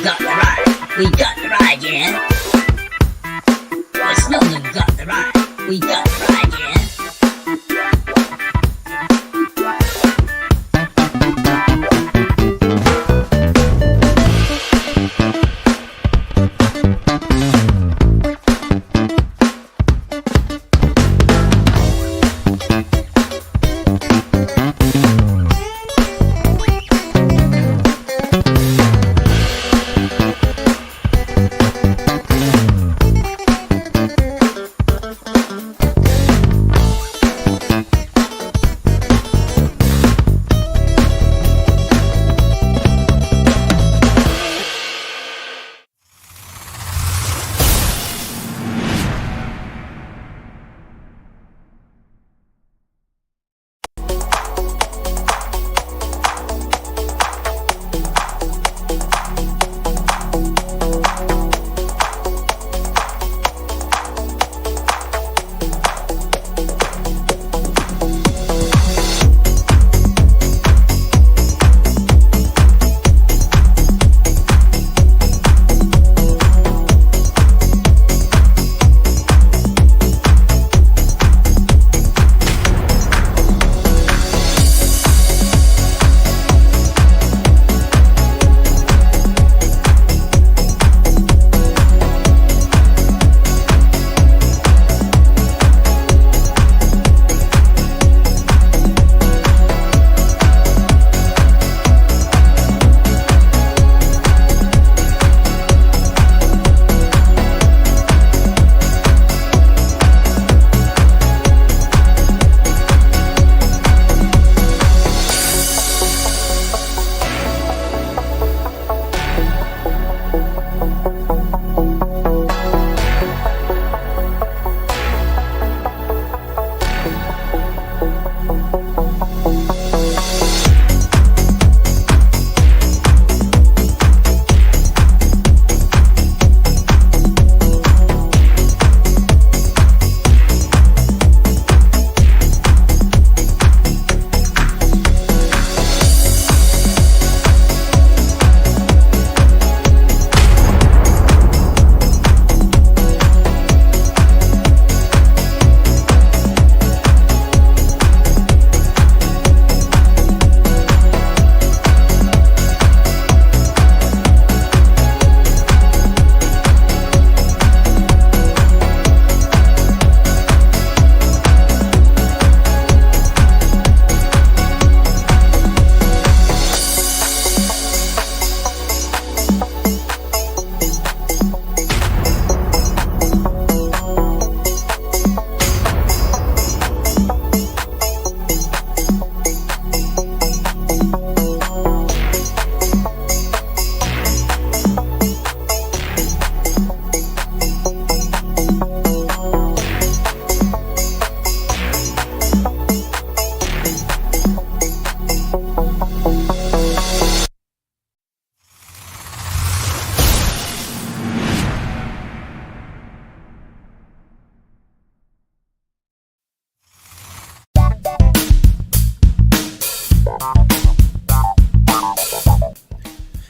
got the ride. We got the ride, yeah. West London got the ride. We got the ride, yeah.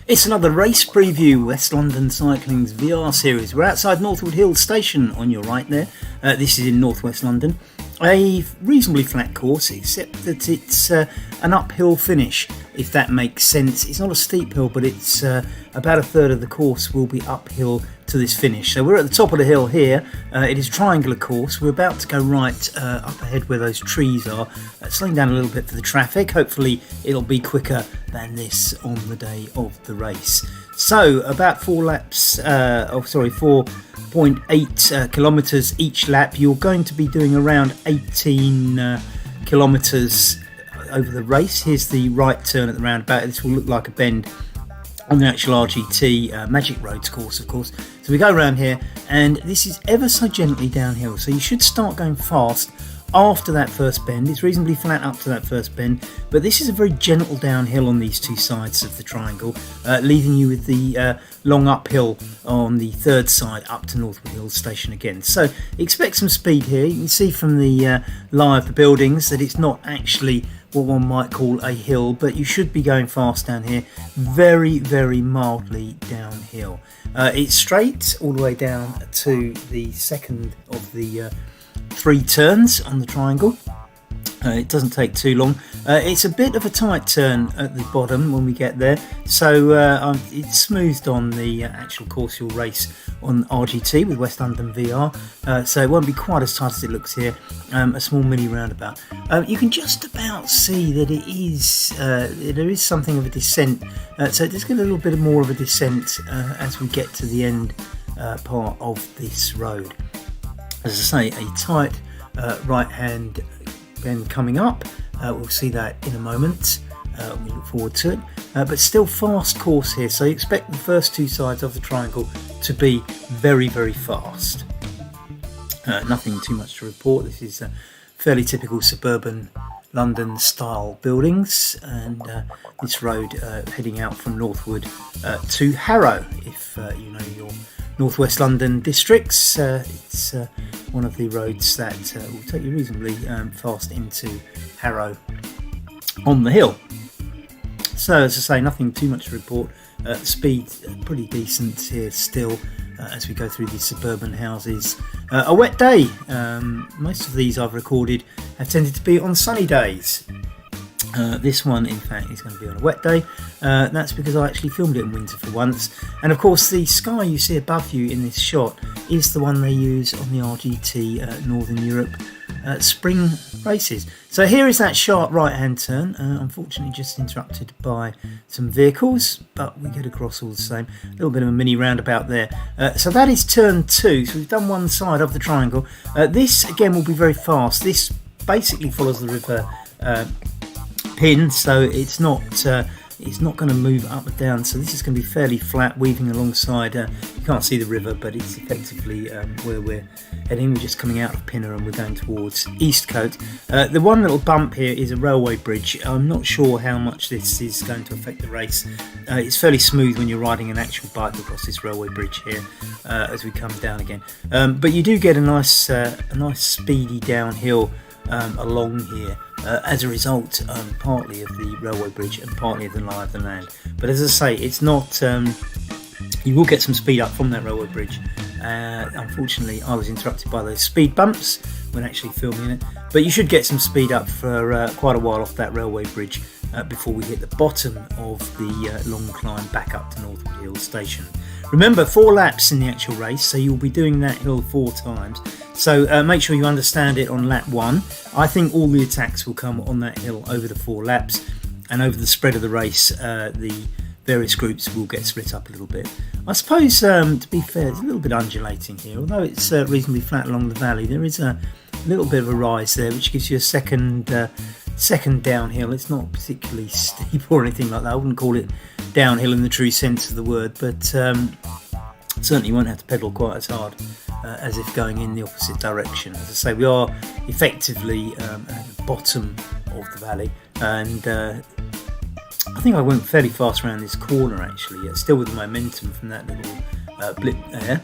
It's another race preview, West London Cycling's VR series. We're outside Northwood Hill Station on your right there. This is in northwest London. A reasonably flat course, except that it's an uphill finish, if that makes sense. It's not a steep hill, but it's about a third of the course will be uphill to this finish. So we're at the top of the hill here. It is a triangular course. We're about to go right up ahead where those trees are, slowing down a little bit for the traffic. Hopefully it'll be quicker than this on the day of the race. So about 4.8 kilometres each lap. You're going to be doing around 18 kilometres over the race. Here's the right turn at the roundabout. This will look like a bend on the actual RGT Magic Roads course, of course. So we go around here, and this is ever so gently downhill, so you should start going fast after that first bend. It's reasonably flat up to that first bend, but this is a very gentle downhill on these two sides of the triangle, leaving you with the long uphill on the third side up to Northwood Hills Station again. So expect some speed here. You can see from the lie of the buildings that it's not actually what one might call a hill, but you should be going fast down here, very, very mildly downhill. It's straight all the way down to the second of the 3 turns on the triangle. It doesn't take too long. It's a bit of a tight turn at the bottom when we get there, so it's smoothed on the actual course you'll race on RGT with West London VR, so it won't be quite as tight as it looks here. A small mini roundabout. You can just about see that it is there is something of a descent, so just get a little bit more of a descent as we get to the end part of this road. As I say, a tight right hand bend coming up. We'll see that in a moment. We look forward to it, but still fast course here, so you expect the first 2 sides of the triangle to be very, very fast. Nothing too much to report. This is fairly typical suburban London style buildings, and this road heading out from Northwood to Harrow. If you know your Northwest London districts, it's one of the roads that will take you reasonably fast into Harrow on the hill. So as I say, nothing too much to report. Speed pretty decent here still as we go through these suburban houses. A wet day. Most of these I've recorded have tended to be on sunny days. This one, in fact, is going to be on a wet day. That's because I actually filmed it in winter for once. And of course, the sky you see above you in this shot is the one they use on the RGT Northern Europe spring races. So here is that sharp right-hand turn. Unfortunately, just interrupted by some vehicles, but we get across all the same. A little bit of a mini roundabout there. So that is turn 2. So we've done one side of the triangle. This again will be very fast. This basically follows the river pin, so it's not going to move up or down, so this is going to be fairly flat, weaving alongside. You can't see the river, but it's effectively where we're heading. We're just coming out of Pinner and we're going towards Eastcote. The one little bump here is a railway bridge. I'm not sure how much this is going to affect the race. It's fairly smooth when you're riding an actual bike across this railway bridge here as we come down again, but you do get a nice speedy downhill along here as a result partly of the railway bridge and partly of the lie of the land. But as I say, it's not you will get some speed up from that railway bridge. Unfortunately, I was interrupted by those speed bumps when actually filming it, but you should get some speed up for quite a while off that railway bridge before we hit the bottom of the long climb back up to Northwood Hills Station. Remember, 4 laps in the actual race, so you'll be doing that hill 4 times. So make sure you understand it on lap 1. I think all the attacks will come on that hill over the 4 laps, and over the spread of the race, the various groups will get split up a little bit. I suppose, to be fair, it's a little bit undulating here. Although it's reasonably flat along the valley, there is a little bit of a rise there, which gives you a second downhill. It's not particularly steep or anything like that. I wouldn't call it downhill in the true sense of the word, but certainly you won't have to pedal quite as hard as if going in the opposite direction. As I say, we are effectively at the bottom of the valley, and I think I went fairly fast around this corner actually, still with the momentum from that little blip there,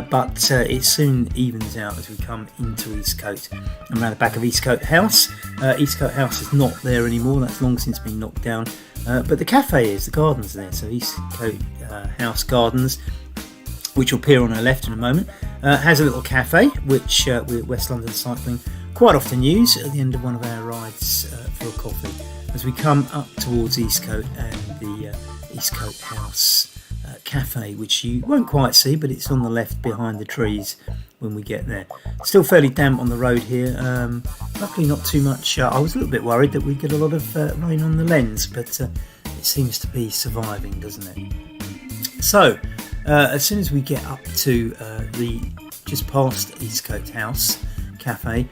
but it soon evens out as we come into Eastcote and around the back of Eastcote House. Eastcote House is not there anymore, that's long since been knocked down, but the cafe is, the garden's there, so Eastcote House Gardens, which will appear on our left in a moment, has a little cafe which we at West London Cycling quite often use at the end of one of our rides for a coffee as we come up towards Eastcote and the Eastcote House cafe, which you won't quite see, but it's on the left behind the trees when we get there. Still fairly damp on the road here, luckily not too much. I was a little bit worried that we'd get a lot of rain on the lens, but it seems to be surviving, doesn't it? So as soon as we get up to just past Eastcote House cafe,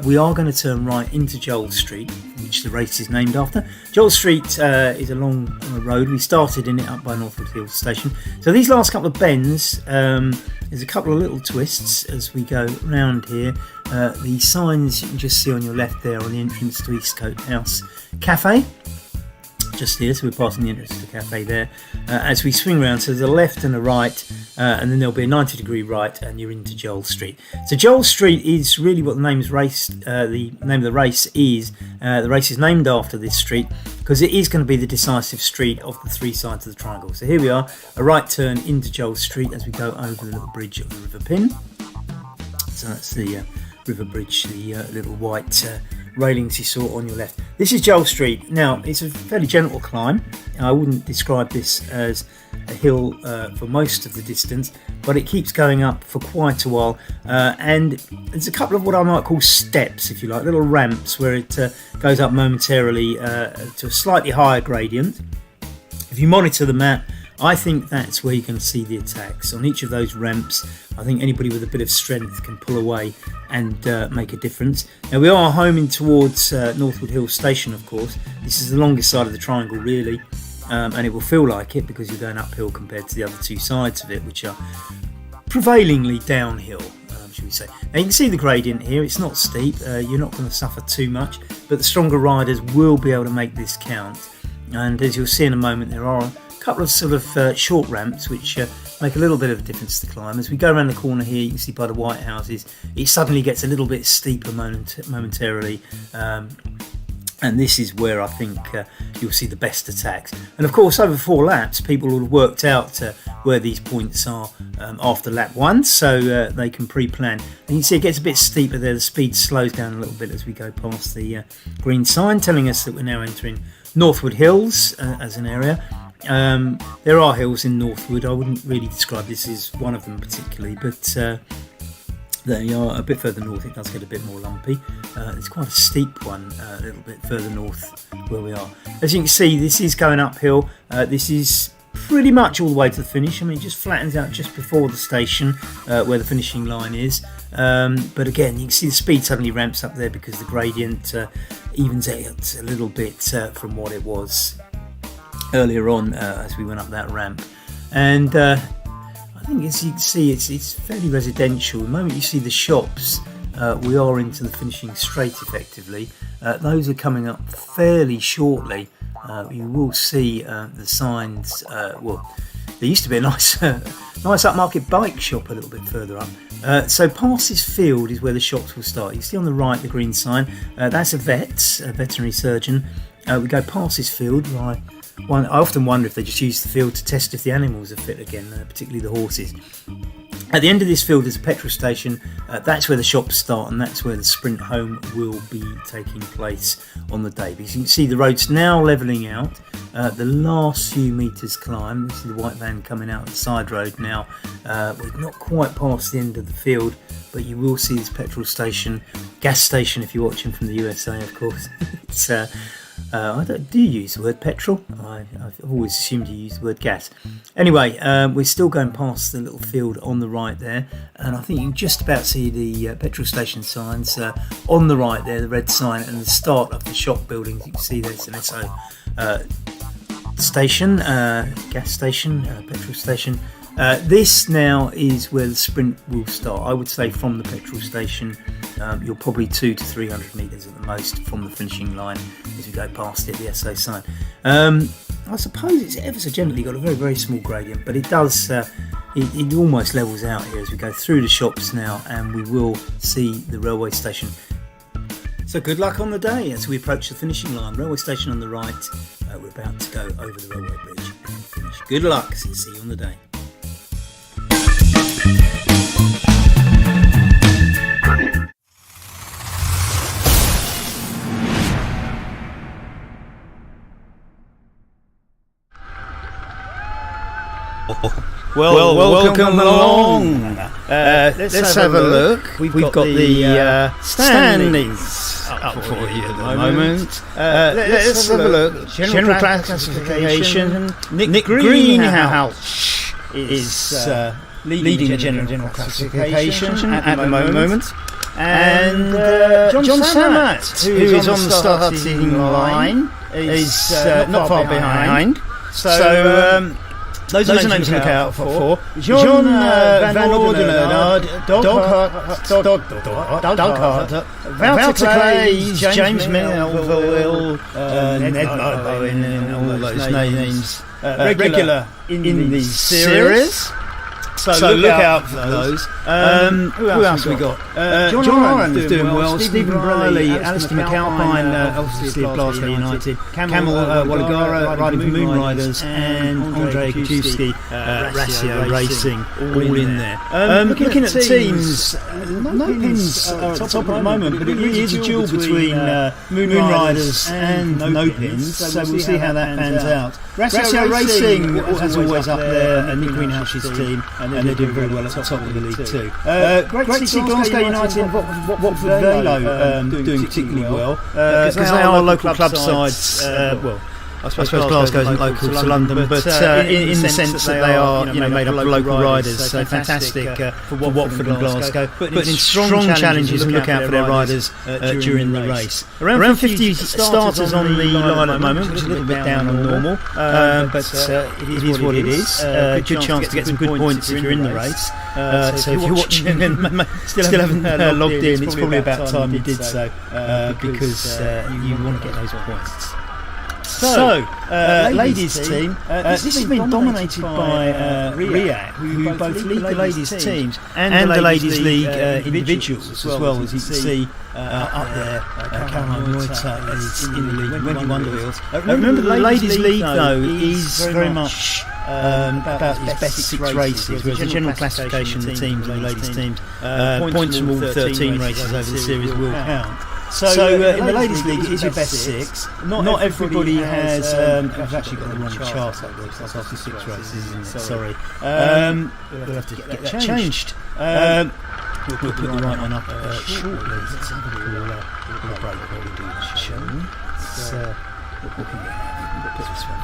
we are going to turn right into Joel Street, which the race is named after. Joel Street is a long road. We started in it up by Northwood Hills Station. So these last couple of bends, There's a couple of little twists as we go round here. The signs you can just see on your left there on the entrance to Eastcote House Cafe. Just here, so we're passing the entrance to the cafe there. As we swing round, so there's a left and a right, and then there'll be a 90-degree right, and you're into Joel Street. So Joel Street is really what the name of the race is. The race is named after this street because it is going to be the decisive street of the three sides of the triangle. So here we are, a right turn into Joel Street as we go over the little bridge of the River Pin. So that's the River Bridge, the little white railings you saw on your left. This is Joel Street. Now, it's a fairly gentle climb. I wouldn't describe this as a hill for most of the distance, but it keeps going up for quite a while. And there's a couple of what I might call steps, if you like, little ramps where it goes up momentarily to a slightly higher gradient. If you monitor the map, I think that's where you're going to see the attacks. On each of those ramps, I think anybody with a bit of strength can pull away and make a difference. Now, we are homing towards Northwood Hill Station, of course. This is the longest side of the triangle, really, and it will feel like it because you're going uphill compared to the other two sides of it, which are prevailingly downhill, should we say. Now, you can see the gradient here. It's not steep. You're not going to suffer too much, but the stronger riders will be able to make this count. And as you'll see in a moment, there are couple of sort of short ramps which make a little bit of a difference to climb. As we go around the corner here, you can see by the white houses, it suddenly gets a little bit steeper momentarily, and this is where I think you'll see the best attacks. And of course, over 4 laps, people will have worked out where these points are after lap 1, so they can pre-plan. And you can see it gets a bit steeper there. The speed slows down a little bit as we go past the green sign, telling us that we're now entering Northwood Hills as an area. There are hills in Northwood. I wouldn't really describe this as one of them particularly, but they are a bit further north. It does get a bit more lumpy. It's quite a steep one a little bit further north where we are. As you can see, this is going uphill. This is pretty much all the way to the finish. I mean, it just flattens out just before the station where the finishing line is. But again, you can see the speed suddenly ramps up there because the gradient evens out a little bit from what it was earlier on as we went up that ramp. And I think, as you can see, it's fairly residential. The moment you see the shops, we are into the finishing straight effectively. Those are coming up fairly shortly. You will see the signs. Well, there used to be a nice upmarket bike shop a little bit further up. So Parsons Field is where the shops will start. You see on the right the green sign. That's a veterinary surgeon. We go Parsons Field. I often wonder if they just use the field to test if the animals are fit again, particularly the horses. At the end of this field there's a petrol station. That's where the shops start, and that's where the sprint home will be taking place on the day. Because you can see the road's now levelling out. The last few metres climb. This is the white van coming out of the side road now. We're not quite past the end of the field, but you will see this petrol station, gas station if you're watching from the USA, of course. It's do you use the word petrol? I've always assumed you use the word gas. Anyway, we're still going past the little field on the right there, and I think you can just about see the petrol station signs on the right there, the red sign, and the start of the shop buildings. You can see there's an Esso station, gas station, petrol station. This now is where the sprint will start. I would say from the petrol station, you're probably 200 to 300 metres at the most from the finishing line as we go past it, the SO sign. I suppose it's ever so gently got a very, very small gradient, but it does, it almost levels out here as we go through the shops now, and we will see the railway station. So good luck on the day as we approach the finishing line. Railway station on the right. We're about to go over the railway bridge and finish. Good luck. See you on the day. Well, welcome along. Let's have a look. We've got the standings up for you at the moment. Let's have a look. General classification. Nick Greenhouse is leading the general classification at the moment. And John Samat, who is on the starting line, is not far behind. So Those are names to look out for. John Van Oudenaarde, Doug Hart, Wouter Clays, James Melville, Ned Bowen, and all those names regular in the series. So look out for those. Who else have we got? John Oran's doing well. Stephen Briley, Alistair McAlpine, obviously of Glasgow United. Camel Walligara, riding for Moon Riders, and Andrei Kajewski, Ratio Racing, all in there. Looking at the teams, no pins are at the top at the moment, but it really is a duel between Moon Riders and no pins, so we'll see how that pans out. Ratio Racing, as always, up there, Nick Greenhouse's team, and they're doing very well at the top of the league too. Great to see Glasgow United and Watford Velo doing particularly well, because they are local club sides. I suppose Glasgow isn't local to London, but in the sense that they are made up of local riders, so fantastic for Watford and Glasgow, but in strong challenges and look out for their riders during the race. Around 50 starters on the line at the moment, which is a little bit down on normal, but it is what it is. Good chance to get some good points if you're in the race. So if you're watching and still haven't logged in, it's probably about time you did so, because you want to get those points. So, ladies team, this has been dominated by RIAC, who both lead the ladies teams and the ladies league individuals as well, as you can see up there. Caroline Reuter is in the league, Wendy Wonderwheels. Remember, the ladies league though is very much about its best 6 races, whereas the general classification, the teams and the ladies teams, points from all 13 races over the series will count. So in the ladies' league, it is your best 6. Not everybody has. I've actually got the wrong chart up there. That's after 6 races, isn't it? Sorry. We'll have to get that changed. We'll put the right one up shortly. Let's have a little break while we do the show. We'll put this one.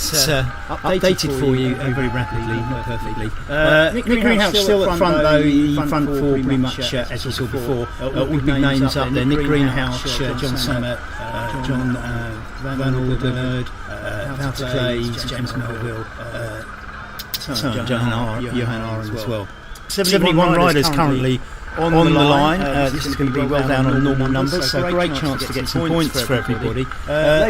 updated for you very rapidly, not perfectly. Nick Greenhouse still at the front though, the front four pretty much as you saw before. All big names up there, Nick Greenhouse, John Summit, John Van Alderweireld, Wouter Claes, James Melville, Johan Arendt as well. 71 riders currently on the line. This is going to be well down on normal numbers, so great chance to get some points for everybody.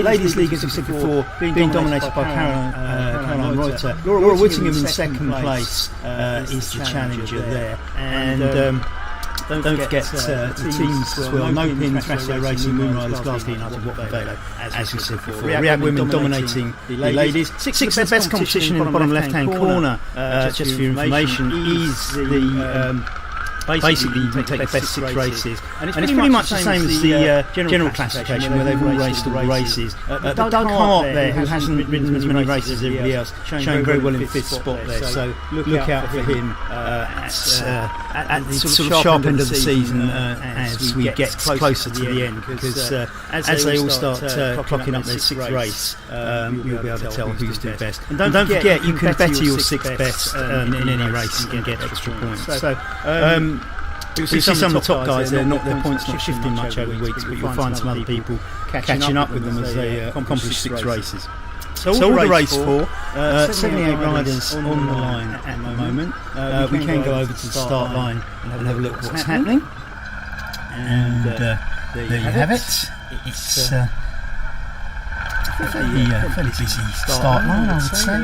Ladies League, as we said before, being dominated by Caroline Reuter. Laura Whittingham in second place is the challenger there. And don't forget the teams as well. No Pin, Thrasio Racing, Moonriders, Glasgow United, Watford Velo, as we said before. Riyadh Women dominating the ladies. Sixth best competition in the bottom left-hand corner, just for your information, is the basically you can take the best 6 races, and it's pretty much the same as the general classification where they've all raced all the races. But Doug Hart there, who hasn't ridden as many races as everybody else, showing very well in 5th spot there, so look out for him at the sort of sharp end of the season as we get closer to the end, because as they all start clocking up their 6th race, you'll be able to tell who's doing best. And don't forget, you can better your 6th best in any race and get extra points. So you'll see some of the top guys there, their points not shifting much over the weeks, but you'll find some other people catching up with them as they accomplish 6 races. So all the race for 78 riders on the line at the moment. We can go over to the start line and have a look at what's happening. And there you have it. It's a fairly busy start line, I would say.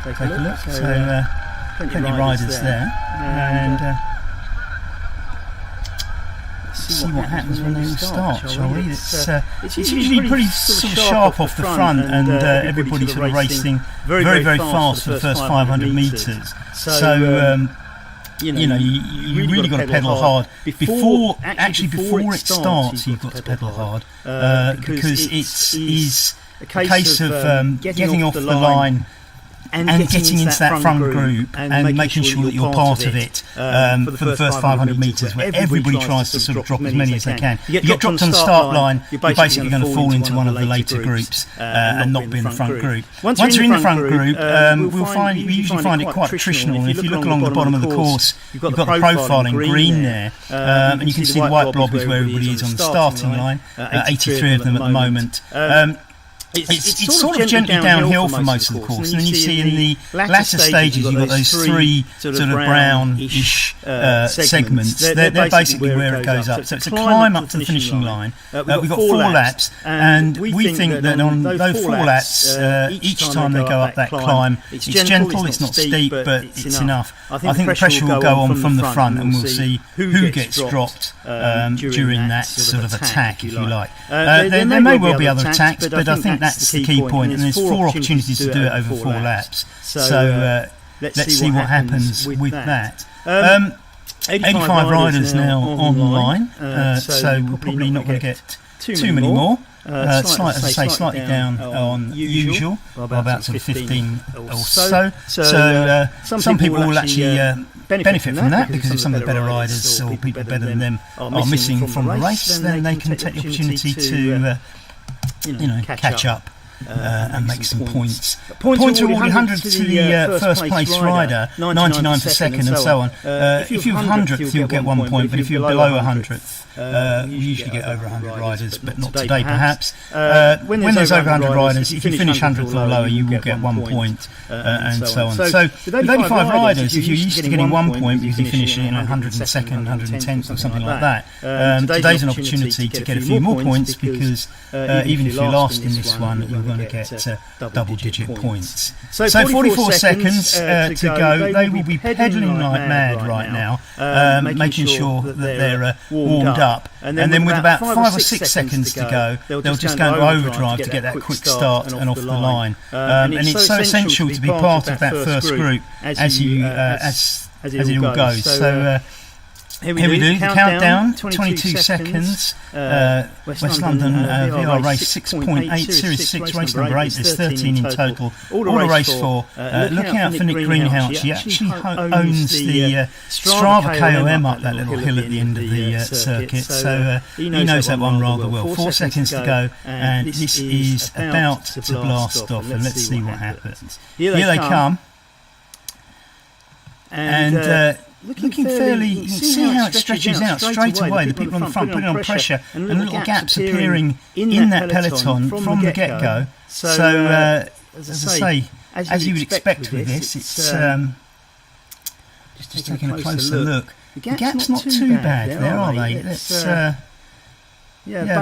Let's take a look. So plenty of riders there. And see what happens when they all start, shall we? It's usually pretty sort of sharp off the front, and everybody sort of racing very, very fast for the first 500 metres. So you really got to pedal hard before it starts. You've got to pedal hard because it is a case of getting off the line and getting into that front group and making sure that you're part of it for the first 500 metres, where everybody tries to sort of drop as many as they can. You get dropped on the start line, you're basically going to fall into one of the later groups and not be in the front group. Once you're in the front group, we usually find it quite attritional. And if you look along the bottom of the course, you've got the profile in green there, and you can see the white blob is where everybody is on the starting line. 83 of them at the moment. It's sort of gently downhill for most of the course, and then you see in the latter stages you've got those 3 sort of brownish segments. They're basically where it goes up. So it's a climb up to the finishing line. We've got 4 laps, and we think that on those 4 laps, each time they go up that climb, it's gentle, it's not steep, but it's enough. I think the pressure will go on from the front, and we'll see who gets dropped during that sort of attack, if you like. There may well be other attacks, but I think that's the key point, and there's 4 opportunities to do it over 4 laps. So let's see what happens with that. 85 riders now online, so we're probably not going to get too many more. Slightly down on usual, by about sort of 15 or so. So some people will actually benefit from that, because if some of the better riders or people better than them are missing from the race, then they can take the opportunity to catch up and make some points. Points are awarded 100 to the first place rider, 99 for second, and so on. If you're 100th, you'll get 1 point, but if you're below 100th, we usually get over 100 riders, but not today perhaps. When there's over 100 riders, if you finish 100th or lower, you will get 1 point, and so on. So with 85 riders, if you're used to getting 1 point because you finish in 102nd, 110th or something like that, today's an opportunity to get a few more points, because even if you're last in this one, you're going to get double-digit points. So 44 seconds to go. They will be pedalling like mad right now, making sure that they're warmed up. And then with about 5 or 6 seconds to go, they'll just go into overdrive to get that quick start and off the line. And it's so essential to be part of that first group as it all goes. So Here we do. Countdown, 22 seconds. West London VR race 6.8, Series 6, race number 8. There's 13 in total. All the race for. Looking out for Nick Greenhalgh. He actually owns the Strava KOM up that little hill at the end of the circuit. So he knows that one rather well. 4 seconds to go, and this is about to blast off. And let's see what happens. Here they come. And looking fairly, you can see how it stretches out straight away. The people on the front putting on pressure, and little gaps appearing in that peloton from the get-go. So, as I say, as you would expect with this, it's just taking a closer look. The gap's not too bad there, are they? Let's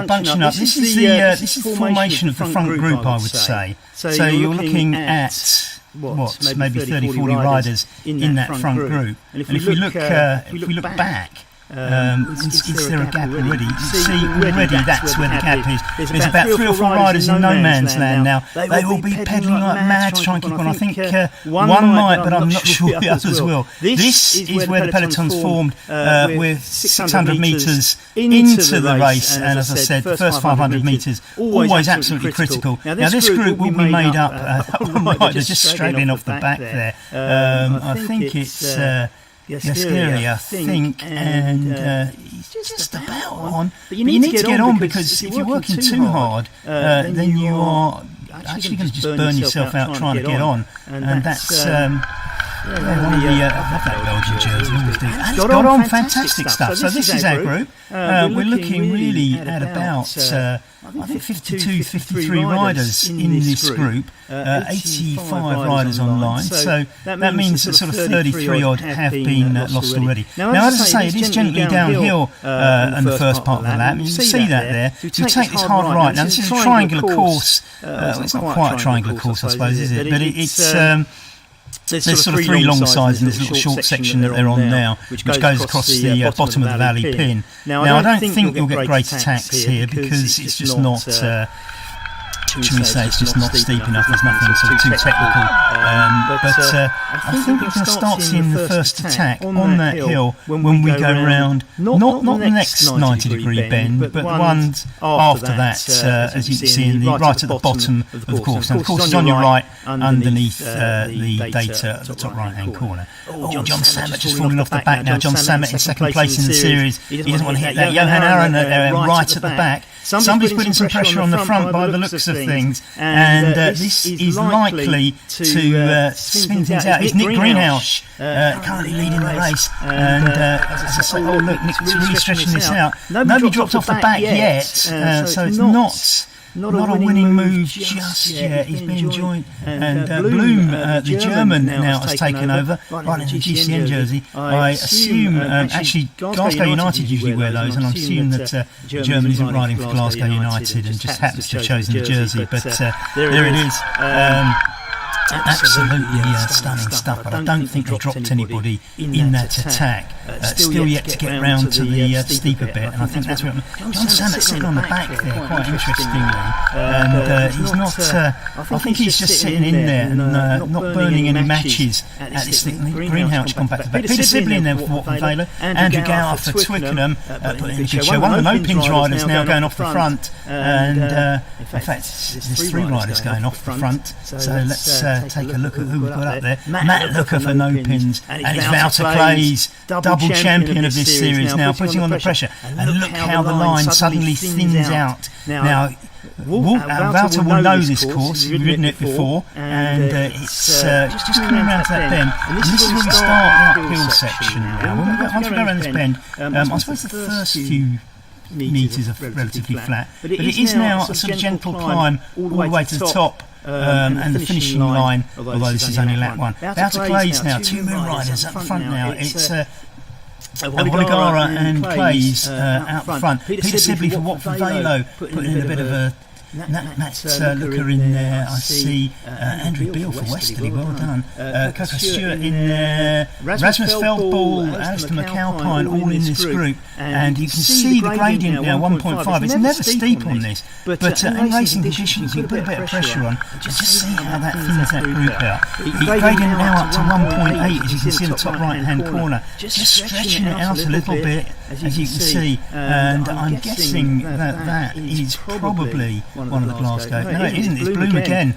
bunching up. This is the formation of the front group, I would say. So you're looking at maybe 30-40 riders in that front group. And if we look back, is there a gap already? You see already that's where the gap is. There's about 3 or 4 riders in no man's land now. They will be pedalling like mad to try and keep on. I think one might, but I'm not sure the others will. This is where the peloton's formed with 600 metres into the race, and as I said, the first 500 metres always absolutely critical. Now this group will be made up of riders just straggling off the back there. I think it's Gasquet, I think, and he's just about on. But you need to get on, because if you're working too hard, then you are actually going to just burn yourself out trying to get on. And that's one of the that Belgian jersey always do. And he's got on fantastic stuff. So this is our group. We're looking really at about I think 52, 53 riders in this group, 85 riders online, so that means that sort of 33 odd have been lost already. Now, as I say, it is gently downhill in the first part of the lap, and you can see that there. You take this hard right. Now, this is a triangular course. It's not quite a triangular course, I suppose, is it? But it's... There's sort of 3 long sides in this little short section that they're on now, which goes across the bottom of the valley pin. Now, I don't think you'll get great attacks here, because it's just not... should we say it's just not steep enough, there's nothing sort of too technical. But I think we're going to start seeing the first attack on that hill when we go round, not the next 90-degree bend, but the ones after that, as you can see right at the bottom of the course. Now the course is on your right, underneath the data at the top right-hand corner. John Samet just falling off the back now. John Samet in second place in the series. He doesn't want to hit that. Johan Aron right at the back. Somebody's putting some pressure on the front by the looks of things, and this is likely to spin things out. It's Nick Greenhalgh currently leading the race, and as I say, oh look, Nick's really stretching this out. Nobody dropped off the back yet, so it's not a winning move just yet. He's been joined, and Bloom, the German, now has taken over, right in the GCN jersey. I assume, actually, Glasgow United usually wear those, and I assume that the German isn't riding for Glasgow United and just happens to have chosen the jersey, but there it is. Absolutely stunning stuff, but I don't think they dropped anybody in that attack. Still yet to get round to the steeper bit, and I think that's where John Samet sitting on the back there, quite interestingly, and he's not. I think he's just sitting in there and not burning any matches at this thing. Greenhalgh gone back to the back. Peter Sibley in there for Watford Vale, Andrew Gower for Twickenham, putting in a good show. One of the no-pins riders now going off the front, and in fact, there's 3 riders going off the front. So let's take a look at who we've got up there. Matt Looker for no pins, and it's Wouter Clays, double champion of this series now, putting on the pressure. And look how the line suddenly thins out. Now, Wouter will know this course, he's ridden it before, and it's just coming around to that bend. And this is where we start the uphill section now. Once we go around this bend, I suppose the first few metres are relatively flat, but it is now a sort of gentle climb all the way to the top. And the finishing line, although this is only lap 1. Wouter Clays now, 2 moon riders at the front now. It's Oligara and Clays out the front. Peter Sibley for Watford Velo putting in a bit of a Matt Looker in there. I see Andrew Beale for Westerly. Well done. Coco Stewart in there. Rasmus Feldball, Alistair McAlpine, all in this group. And you can see the gradient now, 1.5. It's never steep on this, but in racing conditions, you put a bit of pressure on. Just see how that thins that group out. The gradient now up to 1.8, as you can see in the top right-hand corner. Just stretching it out a little bit, as you can see. And I'm guessing that is probably one of the Glasgow. No, it isn't. It's Bloom again,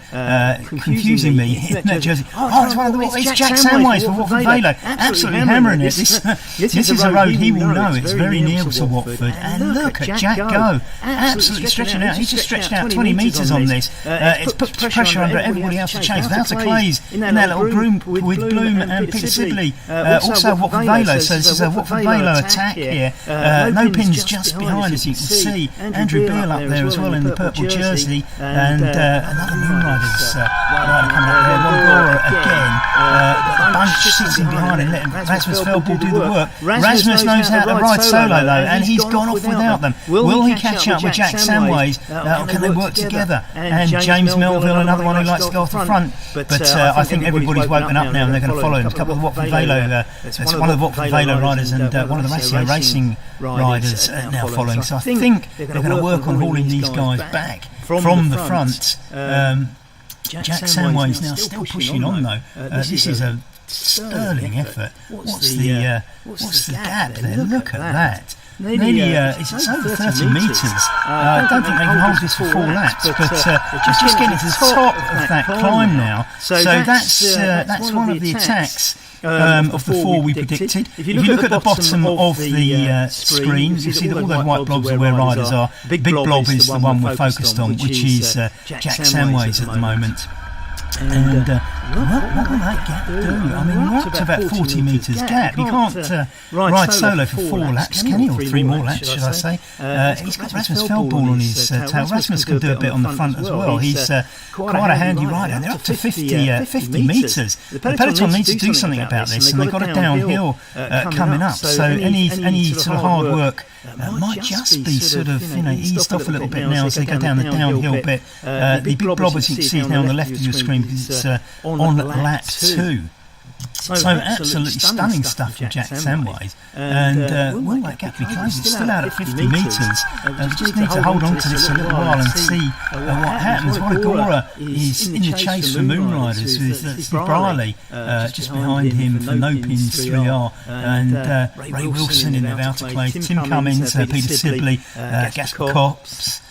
confusing me in that jersey. Oh, it's one of the. It's Jack Samways for Watford Velo. Absolutely hammering it. This is a road he will know. It's very near to Watford. And look at Jack go. Absolutely stretching out. He's just stretched out 20 metres on this. It's put pressure under everybody else to chase. Without a Clays in that little group with Bloom and Peter Sibley. Also Watford Velo. So this is a Watford Velo attack here. No pins just behind, as you can see. Andrew Beale up there as well in the purple jersey. And another Moonriders rider coming up there. Wongora again. The bunch sitting behind and letting Rasmus Feldball do the work. Rasmus knows how to ride solo though, and he's gone off without them. Will he catch up with Jack Samways? Or can they work together? And James Melville, another one who likes to go off the front. But I think everybody's woken up now and they're going to follow him. A couple of Watford Velo, it's one of the Watford Velo riders and one of the Ratio Racing riders now following. So I think they're going to work on hauling these guys back from the front. Jack Samways now still pushing on though. This is a sterling effort. What's the gap there? Look at that. Nearly, it's over 30 metres. I don't think they can hold this for 4 laps, but just getting to the top of that climb now. So that's one of the attacks of the 4 we predicted. If you look at the bottom of the screen, you see that all those white blobs are where riders are. Big blob is the one we're focused on, which is Jack Samways at the moment. And what will that gap do? I mean, we're up to about 40 metres gap. You can't ride solo for 4 laps, can he? Or 3 more laps, should I say? He's got Rasmus Feldball on his tail. Rasmus can do a bit on the front as well. He's quite a handy rider. And they're up to 50 metres. The peloton needs to do something about this, and they've got a downhill coming up. So any sort of hard work might just be sort of eased off a little bit now as they go down the downhill bit. The big blob, as you can see, is now on the left of your screen because it's on lap 2. So absolutely stunning stuff from Jack Samways. And will that gap be closed? It's still out at 50 metres. We just need to hold on to this a little while and see what happens. Wongora is in the chase for Moonriders with Steve Briley just behind him for No Pins 3R. And Ray Wilson in the outer clay, Tim Cummins, Peter Sibley, Gasper Copse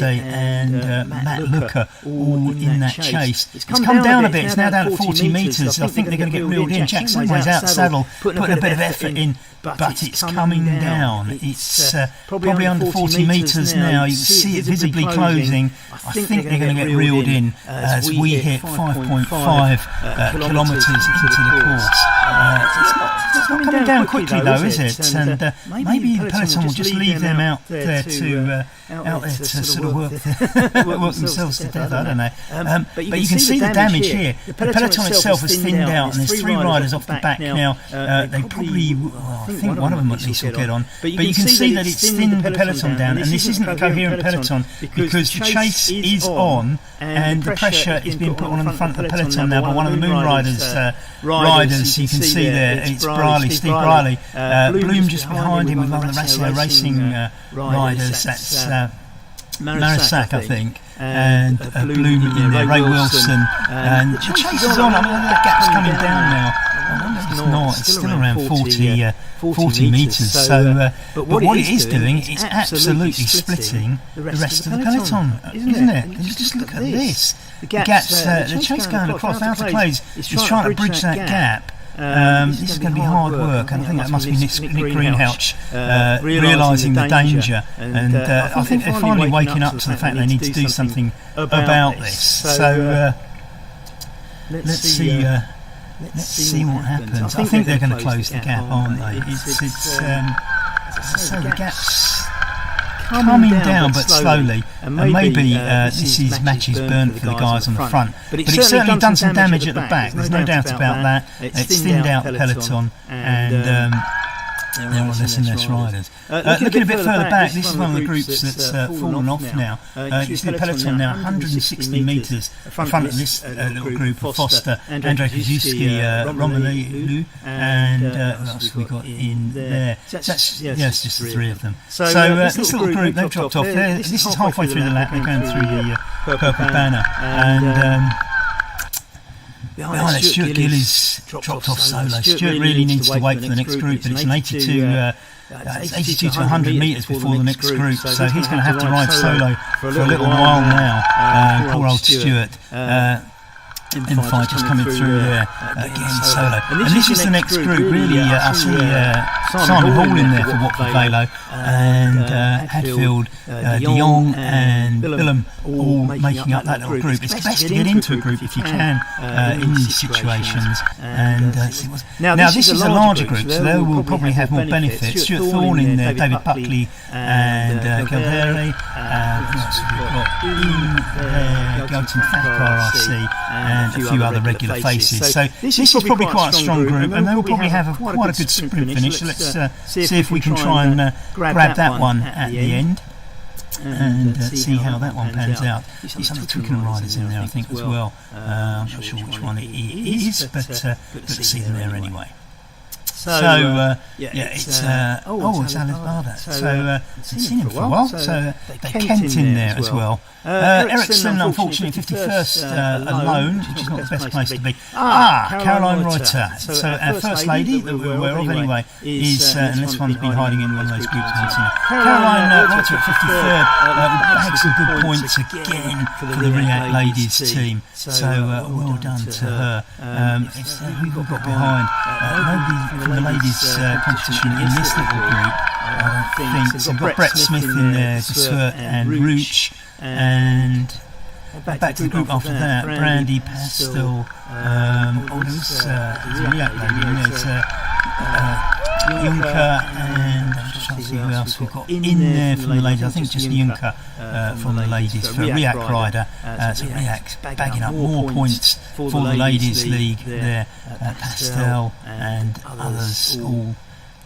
and Matt Looker all in that chase. It's come down a bit, it's now down at 40 metres. I think they're going to get reeled in. Jack Samways out the saddle, putting a bit of effort in, but it's coming down. It's probably under 40 metres now. You can see it visibly closing. I think they're going to get reeled in as we hit 5.5 kilometres into the course. It's not coming down quickly though, is it? And maybe the peloton will just leave them out there to sort of work themselves to death. I don't know. But you can see the damage here. The peloton itself has thinned out, and there's 3 riders off the back now. They probably, I think one of them at least will get on. But you can see that it's thinned the peloton down, and this isn't a coherent peloton because the chase is on, and the pressure is being put on the front of the peloton now by one of the Moonriders riders. You can see there, it's Briley, Steve Briley. Bloom just behind him with one of the Ratio Racing riders. That's Marisak, I think, and Bloom in there, Ray Wilson, and the chase is on. I mean, the gap's coming down now. It's not. It's still around 40 metres. So, but what it is doing, it's absolutely splitting the rest of the peloton, isn't it? And just look at this. The gaps. The chase going across. Outer Clays is trying to bridge that gap. This is going to be hard work, and I think that must be Nick Greenhalgh realising the danger, and I think they're finally waking up to the fact they need to do something about this. So let's see what happens. I think they're going to close the gap, aren't they? So the gap's coming down but slowly, and maybe this is matches burnt for the guys on the front, but it's certainly done some damage at the back, there's no doubt about that. It's thinned out the peloton, and there are less and less riders. Looking a bit further back, this is one of the groups that's fallen off now. You see the peloton now 160 metres in front of this little group of Foster, Andrzej Koziewski, Romelu, and what else have we got in there? So that's, it's just the three of them. So this little group, they've dropped off. This is halfway through the lap, they're going through the purple banner. And behind that, Stuart Gillies dropped off solo. Stuart really needs to wait for the next group, but it's an 82 to 100 metres before the next group, so he's going to have to ride solo for a little while now. Poor old Stuart. M5 just coming through there again solo, and this is the next group. Really, I see Simon Hall in there for Watford Velo, and Hadfield, De Jong and Billum all making up that little group. It's best to get into a group if you can in these situations. And see what's now this is a larger group, so they will probably have more benefits. Stuart Thorne in there, David Buckley and Galveri. Who else have we got in there? Gautam Thakkar, I see. And a few other regular faces. So this is probably quite a strong group, and they will probably have quite a good sprint finish. So let's see if we can try and grab that one at the end and see how that one pans out. There's some Twickenham riders in there, I think, as well. I'm not sure which one it is, but good to see them there anyway. So it's Alice Barda. So seen him for a while. So Kent in there as well. Ericsson, unfortunately, 51st alone, which is not the best place to be. Caroline Reuter. So our first lady that we're aware of anyway is, and this one's been hiding in one of those groups. Caroline Reuter at 53rd bagged some good points again for the REACT ladies team. So well done to her. Who we've got behind? Nobody from the ladies competition in this little group, I don't think. So we've got Brett Smith in there, Dessert and Rooch, and back to the group after that, Brandy, Pastel, there's a REACT lady in there, Junker, and I'm just trying to see who else we've got in there from the ladies. I think just Junker from the ladies for a REACT rider. So REACT bagging up more points for the ladies league there. Pastel and others all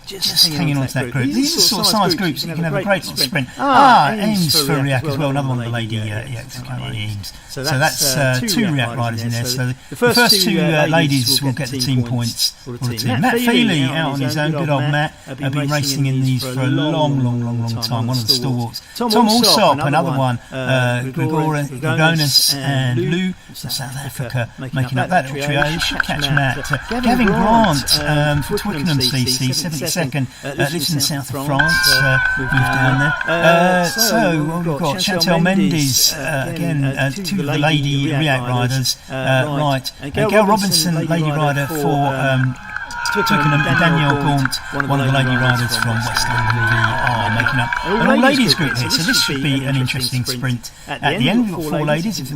just hanging on to that group. These are the sort of size groups that you can have a great sort of sprint. Eames for REACT as well, another one of the lady Caroline Eames. So that's two REACT riders in there. So the first two ladies will get the team points for the team. Matt Feely out on his own, good old Matt, have been racing in these for a long time, one of the stalwarts. Tom Alsop, another one, Grigonis and Lou from South Africa, making up that little trio. You should catch Matt. Gavin Grant for Twickenham CC, 72nd, lives in the south of France, moved down there. So we've got Chantal Mendes, again, two of the lady REACT riders, right. Gail Robinson, lady rider for Twickenham, and Danielle Gaunt, one of the lady riders from West London VR, making up an all-ladies group here. So this should be an interesting sprint. At the end, we've got four ladies, if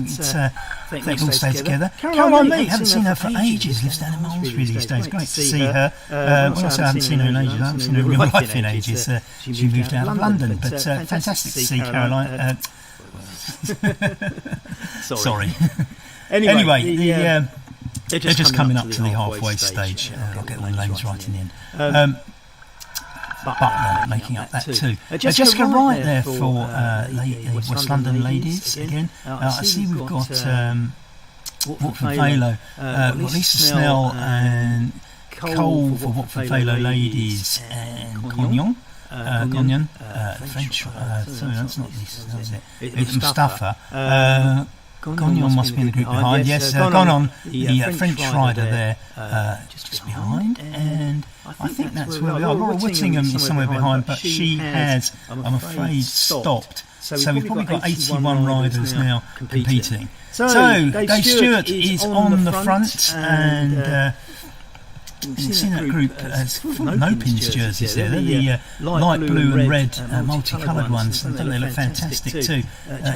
they all stay together. Caroline Mead, haven't seen her for ages, lives down in Malmesbury these days. Great to see her. When I say I haven't seen her in ages, I haven't seen her in real life in ages. She moved out of London, but fantastic to see Caroline. Sorry. Anyway, they're just coming up to the halfway stage. I'll get all the names right in the end. Butler making up that too. Jessica Wright there for West London ladies again. I see we've got Watford Velo. We've got Lisa Snell and Cole for Watford Velo ladies, and Gagnon, French. Sorry, that's not Lisa Snell, is it? It's Mustafa. Gagnon must be in the group behind. Yes, Gagnon, the French rider there, just behind, and I think that's where we are. Laura Whittingham is somewhere behind, but she has, I'm afraid, stopped. So we've probably got 81 riders now competing. So Dave Stewart is on the front, and you've seen that group full of no-pins jerseys there. They're the light blue and red multicoloured ones. I think they look fantastic too.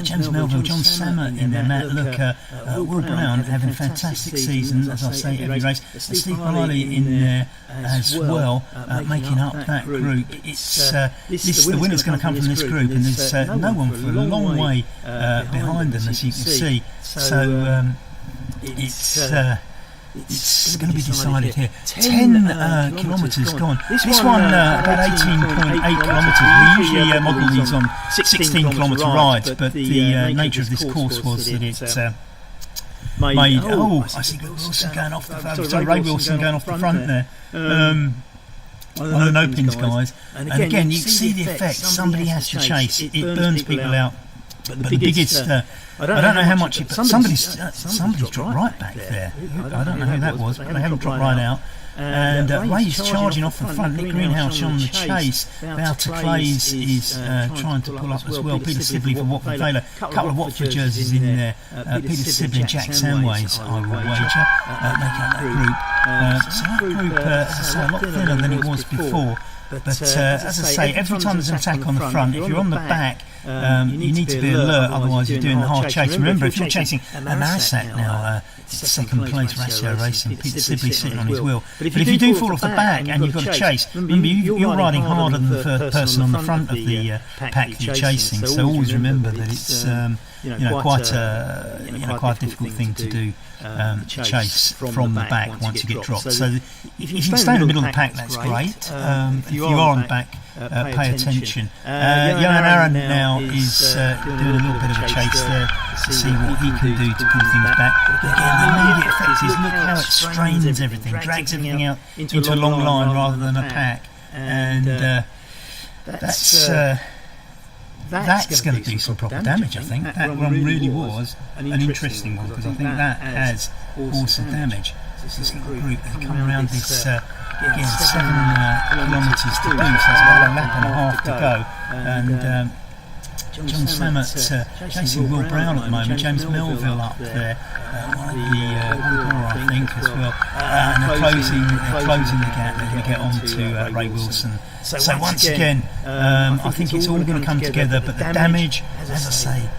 James Melville, John Sammer in there, Matt Looker, Will Brown having a fantastic season, as I say, every race. Steve Riley in there as well, making up that group. The winner's going to come from this group, and there's no one for a long way behind them, as you can see. So it's it's going to be decided here. 10 kilometres gone. This one about 18.8 kilometres. We usually model these on 16 kilometre rides, but the nature of this course was that it made. Oh, I see Wilson going off the front. So Ray Wilson going off the front there. On the no-pins, guys. And again, you can see the effect. Somebody has to chase. It burns people out. But the biggest... I don't know how much... But somebody's dropped right back there. I don't know who that was, but they haven't dropped right out. And Ray's charging off the front. Nick Greenhouse on the chase. Wouter Clays is trying to pull up as well. Peter Sibley for Watford Vale. A couple of Watford jerseys in there. Peter Sibley and Jack Samways, I will wager, making up that group. So that group, as I say, a lot thinner than it was before. But as I say, every time there's an attack on the front, if you're on the back, you need to be alert, otherwise you're doing the hard chase. Remember, if you're chasing a Marisak now, second place Ratio Racing, Peter Sibley sitting on his wheel. But if you do fall off the back and you've got to chase, remember you're riding harder than the first person on the front of the pack that you're chasing. So always remember that it's quite a difficult thing to do. To chase from the back once you get dropped. So if you can stay in the middle of the pack, that's great. If you are on the back, pay attention. Johan Aaron now is doing a little bit of a chase there to see what he can do to pull things back. But again, the immediate effect is look how it strains everything, drags everything out into a long line rather than a pack. And that's going to do some proper damage, I think. That one really was an interesting one, because I think that has caused some damage. This little group, they come around this, again, 7 kilometres to do, so that's about a lap and a half to go. And John Sammet chasing Will Brown at the moment, James Melville up there, one of the I think as well. And they're closing the gap. They're going to get on to Ray Wilson. So once again, I think it's all going to come together, but the damage, as I say,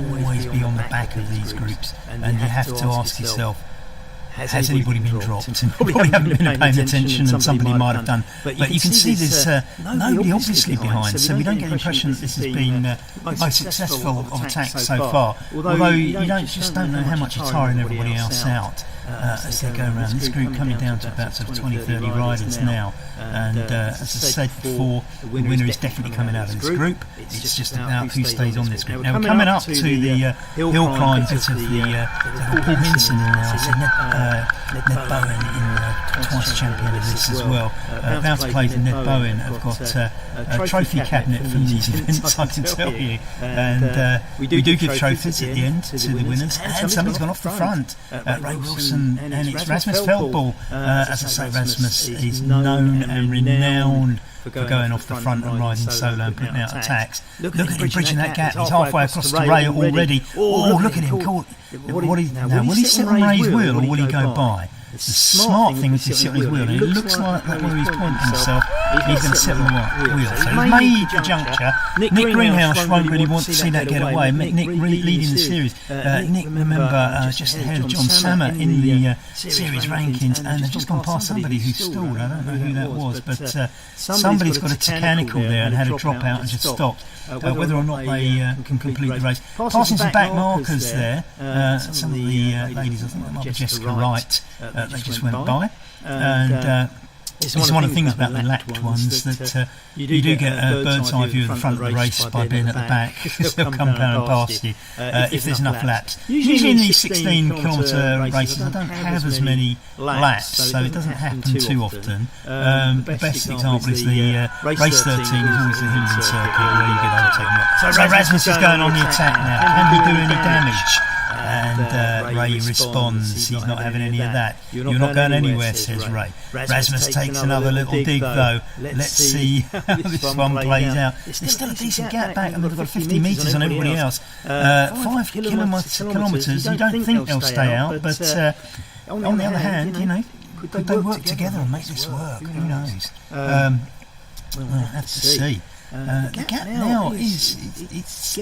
will always be on the back of these groups, and you have to ask yourself, has anybody been dropped? And probably haven't been paying attention, and somebody might have done. But you can see there's nobody obviously behind, so we don't get the impression that this has been the most successful of attacks so far. Although you don't know how much you're tiring everybody else out as they go around. This group coming down to about sort of 20-30 riders now. And as I said before, the winner is definitely coming out of this group. It's just about who stays on this group. Now we're coming up to the hill climb bit of the Paul Hinson in there. I said Ned Bowen in twice champion of this as well. Bounce Plays and Ned Bowen have got a trophy cabinet from these events, I can tell you. And we do give trophies at the end to the winners. And somebody's gone off the front. Ray Wilson, and it's Rasmus Feldball. As I say, Rasmus is known and renowned for going off the front and riding solo and putting out attacks. Look at him bridging that gap. He's halfway across the rail already. Oh, look at him. Will he sit on Ray's wheel or will he go by? The smart thing is to sit on his wheel, and it looks like that where he's pointing himself, he's going to sit on the wheel. So he's made the juncture. Nick Greenhouse won't really want to see that get away. Nick leading the series. Nick, remember, just ahead of John Sammet in the series rankings, and they've just gone past somebody who stalled. I don't know who that was, but somebody's got a technical there and had a drop out and just stopped. Whether or not they can complete the race. Passing some back markers there. Some of the ladies, I think that might be Jessica Wright, they just went by. And it's one of the things about the lapped ones that you do get a bird's eye view of the front of the race by being at the back. They'll come down and past you if there's enough laps. Usually in these 16 kilometre races I don't have as many laps, so it doesn't happen too often. The best example is the race 13 is always the Hindon circuit where you get overtaken. So Rasmus is going on the attack now. Can he do any damage? And Ray responds, he's not having any of that. You're not going anywhere, says Ray. Rasmus takes another little dig though. Let's see how this one plays out. There's still a decent gap back, and they've got 50 metres on everybody else. 5 kilometres, you don't think they'll stay out, but on the other hand, could they work together and make this work? Who knows? We'll have to see. The gap now is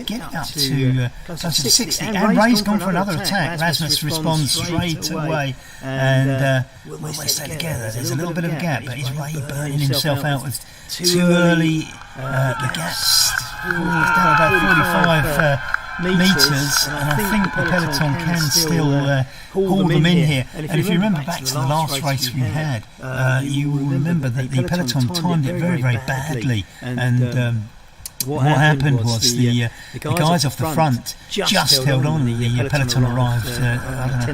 getting up to close to 60, and Ray's gone for another attack. Rasmus responds straight away, and will they stay together? There's a little bit of a gap, but is Ray burning himself out with too early? The gap's down about meters, and I think the peloton can still haul them in here. And if you remember back to the last race we had, you will remember that the peloton timed it very, very badly, and what happened was the guys off the front just held on. The peloton arrived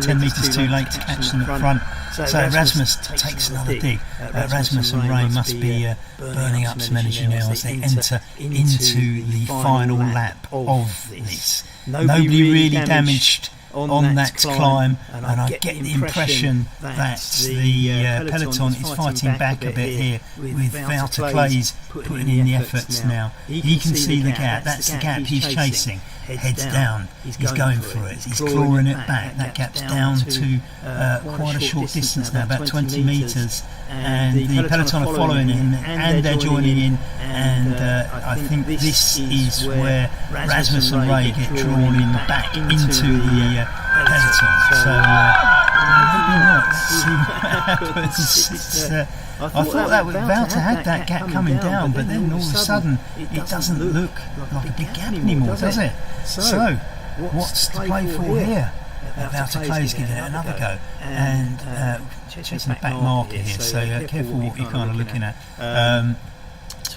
10 metres too late to catch them at front. So Rasmus takes another dig. Rasmus and Ray must be burning up some energy now as they enter into the final lap of this. Nobody really damaged on that climb, and I get the impression that the peloton is fighting back a bit here with Wouter Klaes putting in the efforts now. He can see the gap. That's the gap he's chasing. Heads down. He's going for it. He's clawing it back. That gap's down to quite a short distance now, about 20 metres, and the peloton are following him and they're joining in, and I think this is where Rasmus and Ray get drawn in back into the peloton. So maybe not. Let's see what happens. I thought that Wouter had that gap coming down, but then all of a sudden it doesn't look like a big gap anymore, does it? So what's to play for here? Wouter Klaes giving it another go, and chasing a back marker here, so careful what you're kind of looking at.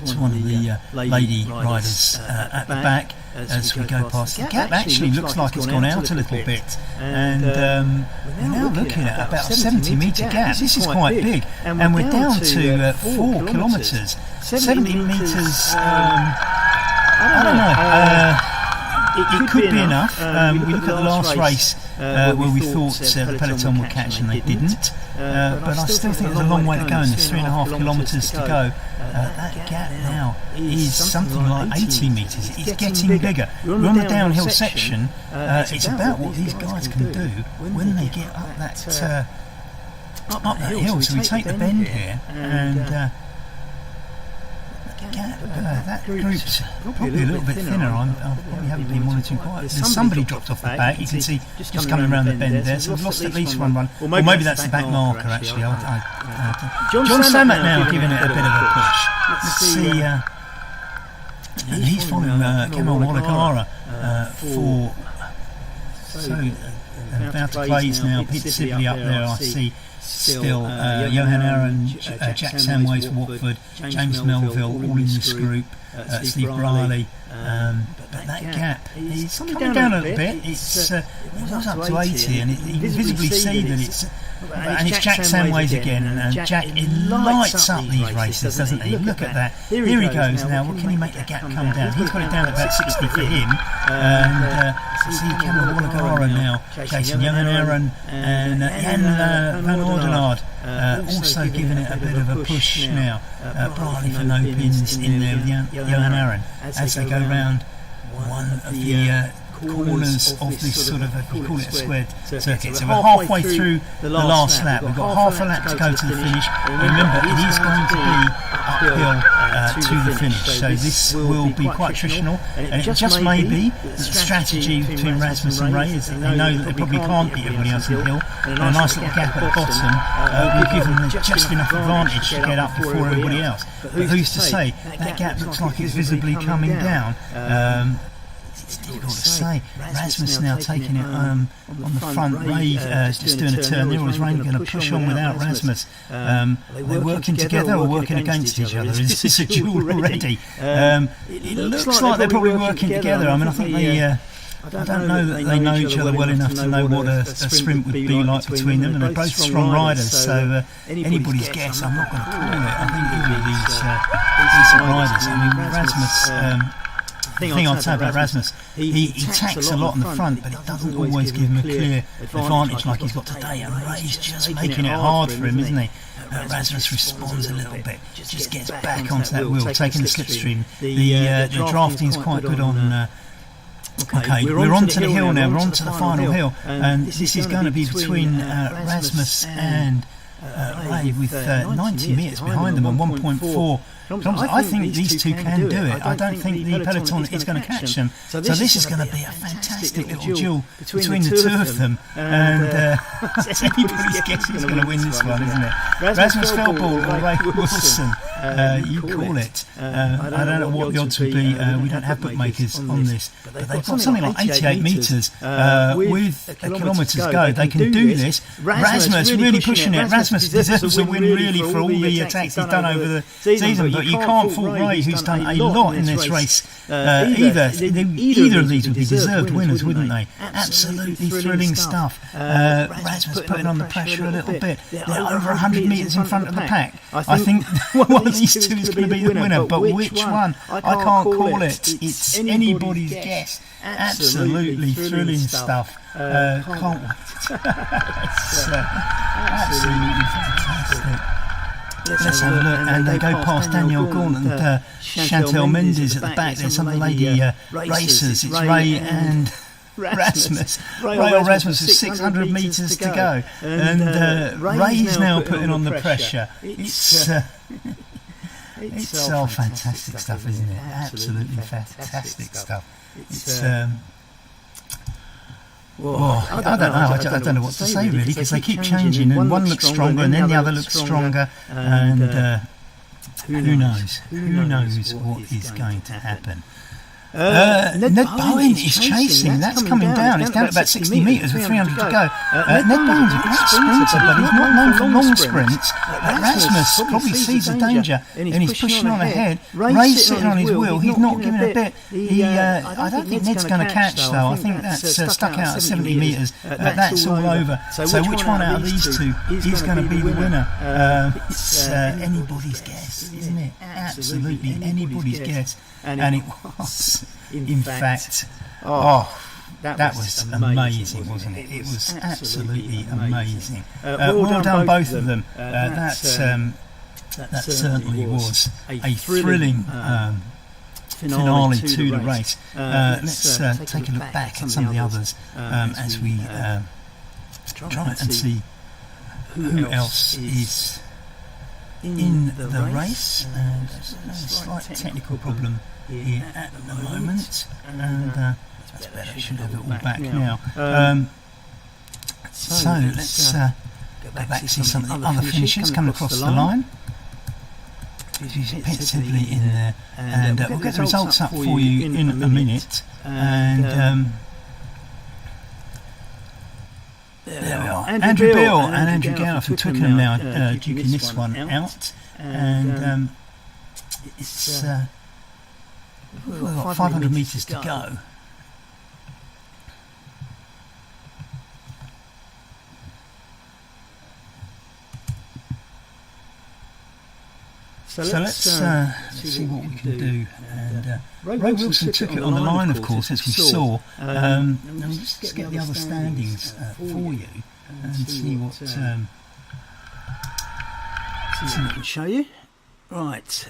It's one of the lady riders at the back as we go past. The gap actually looks like it's gone out a little bit, and we're now looking at about a 70 metre gap. This is quite big, and we're down to 4 kilometres. 70 metres, I don't know. It could be enough. We look at the last race where we thought the peloton would catch and they didn't. But I still think there's a long way to go, and there's 3.5 kilometres to go. That gap now is something like 80 metres. It's getting bigger. We're on the downhill section. It's about what these guys can do when they get up that hill. So we take the bend here, and that group's probably a little bit thinner. I probably haven't been monitoring quite. There's somebody dropped off the back. You can see just coming around the bend there. So we've lost at least one run. Or maybe that's the back marker actually. John Samet now giving it a bit of a push. Let's see. And he's following Kemal Wolagara for. So Wouter Klaes now. Peter Sibley up there. I see. Still, Johan Aaron, Jack Samways for Watford, James Melville, all in this group, Steve Briley. But that gap is coming down a little bit. It was up to 80, and you can visibly see that it's. And it's Jack Samways again, and Jack lights up these races, doesn't he? Look at that. Here he goes now. What can he make the gap come down? He's got it down to about 60 for him. And see Kemal Wolagara now chasing Johan Aaron and Jan van Oudenaarde also giving it a bit of a push now. Briley for no pins in there with Johan Aaron as they go round one of the corners of this sort of, we call it a squared circuit. So we're halfway through the last lap. We've got half a lap to go to the finish. Remember, it is going to be uphill to the finish. So this will be quite attritional, and it just may be that the strategy between Rasmus and Ray is that they know that they probably can't beat everybody else in the hill, and a nice little gap at the bottom will give them just enough advantage to get up before everybody else. But who's to say? That gap looks like it's visibly coming down. It's difficult to say. Rasmus now taking it on the front. Ray just doing a turn there. Or is Ray going to push on without Rasmus? They're working together or working against each other? Is this a duel already? It looks like they're probably working together. I mean, I think they. I don't know that they know each other well enough to know what a sprint would be like between them, and they're both strong riders, so anybody's guess, I'm not going to call it. I think either of these riders. I mean, Rasmus. The thing I'd say about Rasmus, he attacks a lot on the front, but it doesn't always give him a clear advantage like he's got today, and Ray's just making it hard for him, isn't he? Rasmus responds a little bit, just gets back onto that wheel, taking the slipstream. The drafting's quite good on. Okay, we're onto the hill now, we're onto the final hill, and this is going to be between Rasmus and Ray with 90 metres behind them and 1.4 kilometres. I think these two can do it. I don't think the peloton is going to catch them. So this is going to be a fantastic little duel between the two of them. And anybody's guess who's going to win this one, isn't it? Rasmus Feldball or Ray Wilson. you call it. I don't know what the odds would be. We don't have bookmakers on this, but they've got something like 88 metres with kilometres to go. They can do this. Rasmus really pushing it. Rasmus deserves a win really for all the attacks he's done over the season, but you can't fault Ray, who's done a lot in this race either. Either of these would be deserved winners, wouldn't they? Absolutely thrilling stuff. Rasmus putting on the pressure a little bit. They're over 100 metres in front of the pack. I think one of these two is going to be the winner, but which one? I can't call it. It's anybody's guess. Absolutely thrilling stuff. Can't wait. It's absolutely fantastic. Let's have a look, and they go past Daniel Gorn and Chantel Mendes at the back. There's some lady racers. It's Ray and Rasmus. Ray Rasmus has 600 metres to go, and Ray's now putting on the pressure. It's all fantastic stuff, isn't it? Absolutely fantastic stuff. It's I don't know. I don't know what to say really, because they keep changing, and one looks stronger, and then the other looks stronger, and who knows? Who knows what is going to happen? Ned Bowen is chasing. That's coming down. It's down at about 60 metres with 300 to go. Ned Bowen's a great sprinter, but he's not known for long sprints. Rasmus probably sees the danger, and he's pushing on ahead. Ray's sitting on his wheel. He's not giving a bit. I don't think Ned's going to catch, though. I think that's stuck out at 70 metres. That's all over. So which one out of these two is going to be the winner? It's anybody's guess, isn't it? Absolutely anybody's guess. And it was, in fact, that was amazing, wasn't it? It was absolutely amazing. Well done, both of them. That certainly was a thrilling finale to the race. Let's take a look back at some of the others as we try and see who else is in the race. There's a slight technical problem here at the moment, and that's better. I should have it all back now. So let's go back to see some of the other finishers coming across the line. She's pensively in there, and we'll get the results up for you in a minute. And there we are. Andrew Beale and Andrew Gower from Twickenham now duking this one out, and it's we've got 500 metres to go. So let's see what we can do. And Ray Wilson took it on the line, of course, as we saw. And let's get the other standings for you and see what we can show you. Right.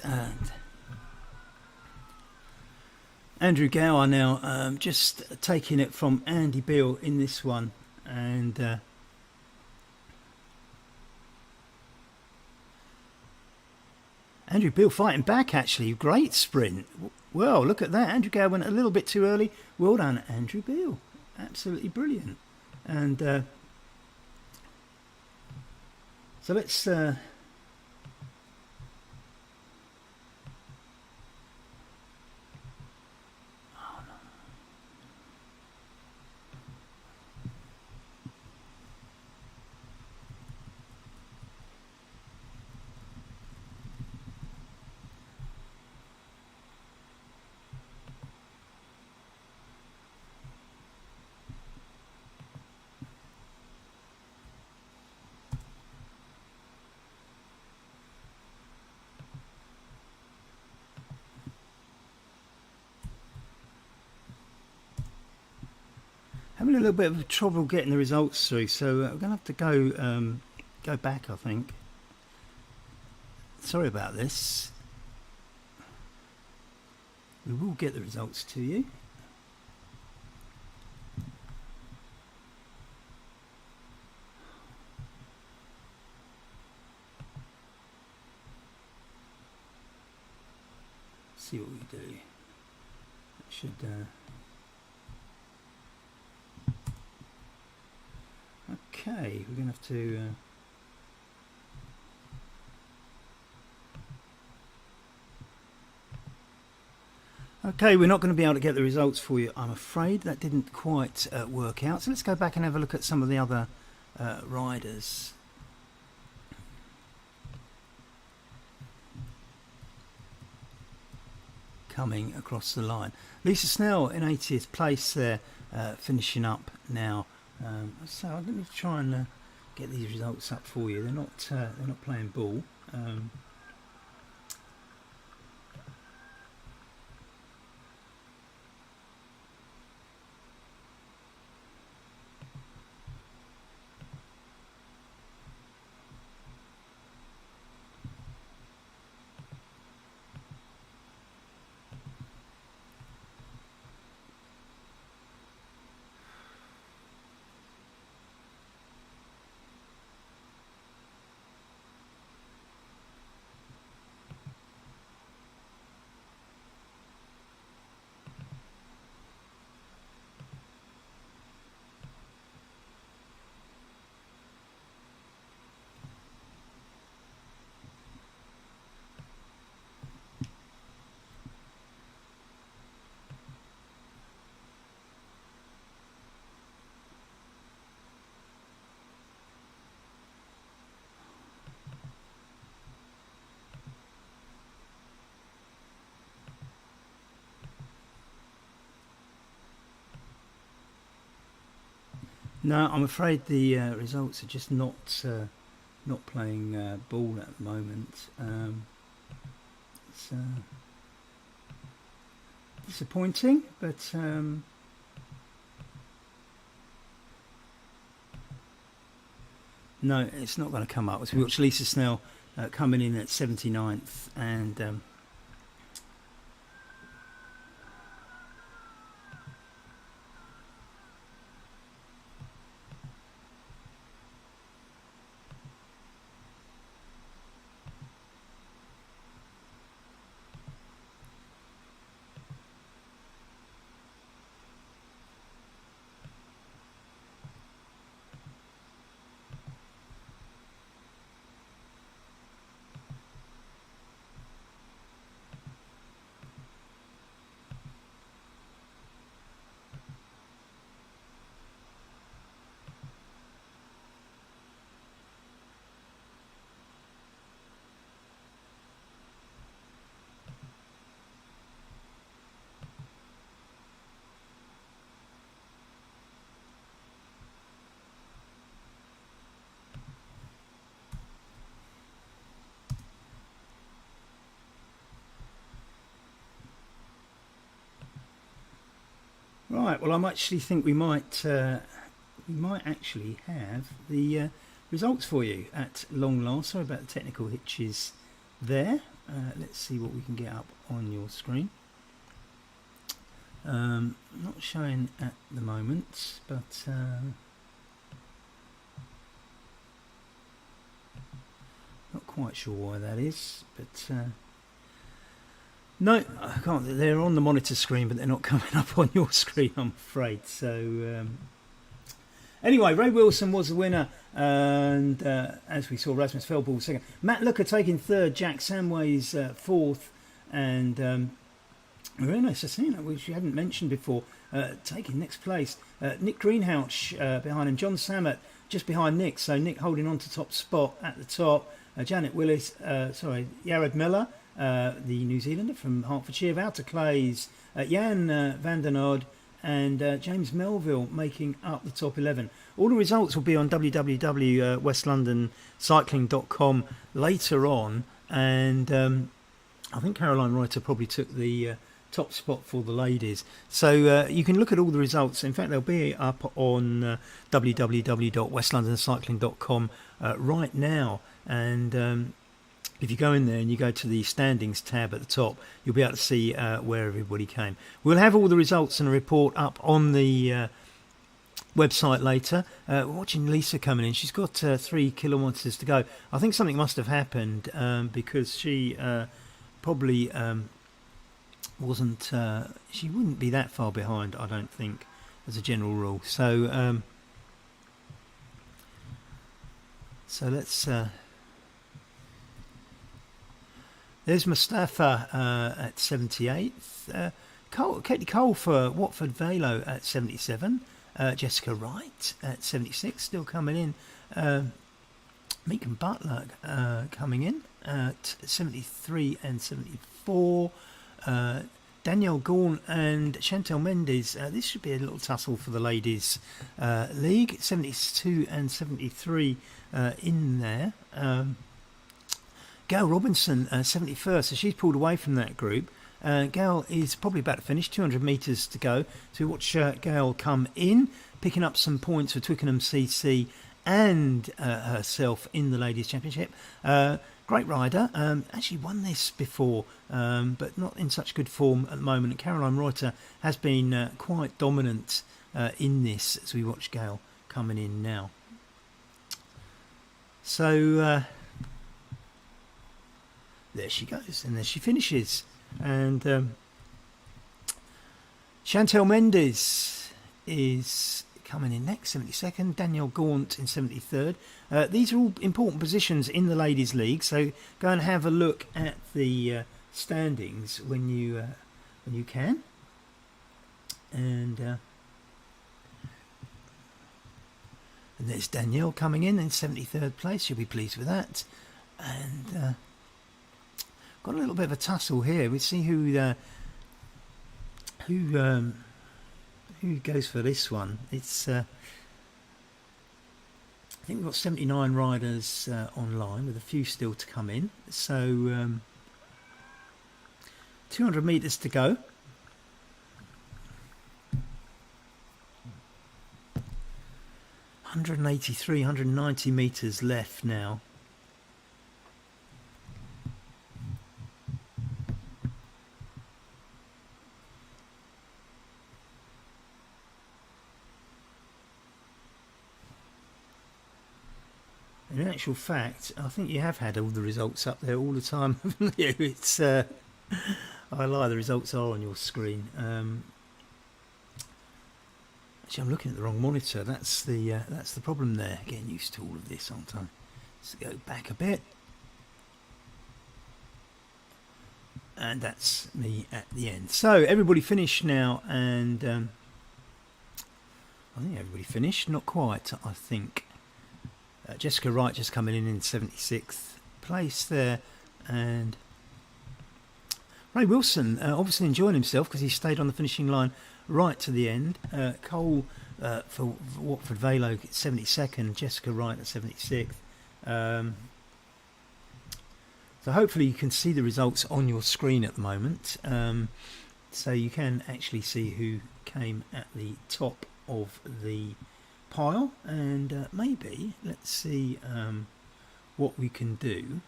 Andrew Gower now just taking it from Andy Beale in this one, and Andrew Beale fighting back, actually. Great sprint. Well, look at that. Andrew Gower went a little bit too early. Well done, Andrew Beale. Absolutely brilliant. And so let's having a little bit of trouble getting the results through, so we're going to have to go back, I think. Sorry about this. We will get the results to you. See what we do. That should. Okay, we're going to have to Okay, we're not going to be able to get the results for you, I'm afraid. That didn't quite work out. So let's go back and have a look at some of the other riders. Coming across the line. Lisa Snell in 80th place there, finishing up now. So I'm going to try and get these results up for you. They're not playing ball. No, I'm afraid the results are just not playing ball at the moment. It's disappointing, but no, it's not going to come up. So we watch Lisa Snell coming in at 79th, and right. Well, I actually think we might actually have the results for you at long last. Sorry about the technical hitches there. Let's see what we can get up on your screen. Not showing at the moment, but not quite sure why that is, but no, I can't. They're on the monitor screen, but they're not coming up on your screen, I'm afraid. So anyway, Ray Wilson was the winner, and as we saw, Rasmus Feldball second, Matt Looker taking third, Jack Samways fourth, and Moreno Cecina, which you hadn't mentioned before, taking next place. Nick Greenhalgh behind him, John Sammet just behind Nick, so Nick holding on to top spot at the top. Janet Willis, Jared Miller, the New Zealander from Hertfordshire, Wouter Clays, Jan van den Oud, and James Melville making up the top 11. All the results will be on www.westlondoncycling.com later on, and I think Caroline Reuter probably took the top spot for the ladies. So you can look at all the results. In fact, they'll be up on www.westlondoncycling.com right now. And if you go in there and you go to the standings tab at the top, you'll be able to see where everybody came. We'll have all the results and a report up on the website later. We're watching Lisa coming in. She's got 3 kilometres to go. I think something must have happened because she probably wasn't. She wouldn't be that far behind, I don't think, as a general rule. So let's. There's Mustafa at 78th. Katie Cole for Watford Velo at 77. Jessica Wright at 76, still coming in. Megan Butler coming in at 73 and 74. Danielle Gaunt and Chantel Mendes. This should be a little tussle for the ladies' league. 72 and 73 in there. Gail Robinson, 71st, so she's pulled away from that group. Gail is probably about to finish, 200 metres to go. So we watch Gail come in, picking up some points for Twickenham CC and herself in the Ladies' Championship. Great rider, actually won this before, but not in such good form at the moment. Caroline Reuter has been quite dominant in this as we watch Gail coming in now. So there she goes, and there she finishes. And Chantel Mendes is coming in next, 72nd. Danielle Gaunt in 73rd. These are all important positions in the Ladies' League, so go and have a look at the standings when you can. And there's Danielle coming in 73rd place. She'll be pleased with that. And got a little bit of a tussle here. We see who goes for this one. It's I think we've got 79 riders online, with a few still to come in. So 200 metres to go. (183, 190 metres left now. In actual fact, I think you have had all the results up there all the time, haven't you? It's I lie, the results are on your screen. Actually, I'm looking at the wrong monitor. That's the problem there. Getting used to all of this, aren't I? Let's go back a bit, and that's me at the end. So everybody finished now, and I think everybody finished. Not quite, I think. Jessica Wright just coming in 76th place there, and Ray Wilson obviously enjoying himself because he stayed on the finishing line right to the end. Cole for Watford Velo 72nd, Jessica Wright at 76th. So hopefully you can see the results on your screen at the moment, so you can actually see who came at the top of the pile, and maybe let's see what we can do.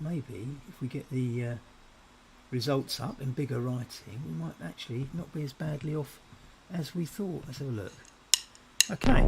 Maybe if we get the results up in bigger writing, we might actually not be as badly off as we thought. Let's have a look. Okay.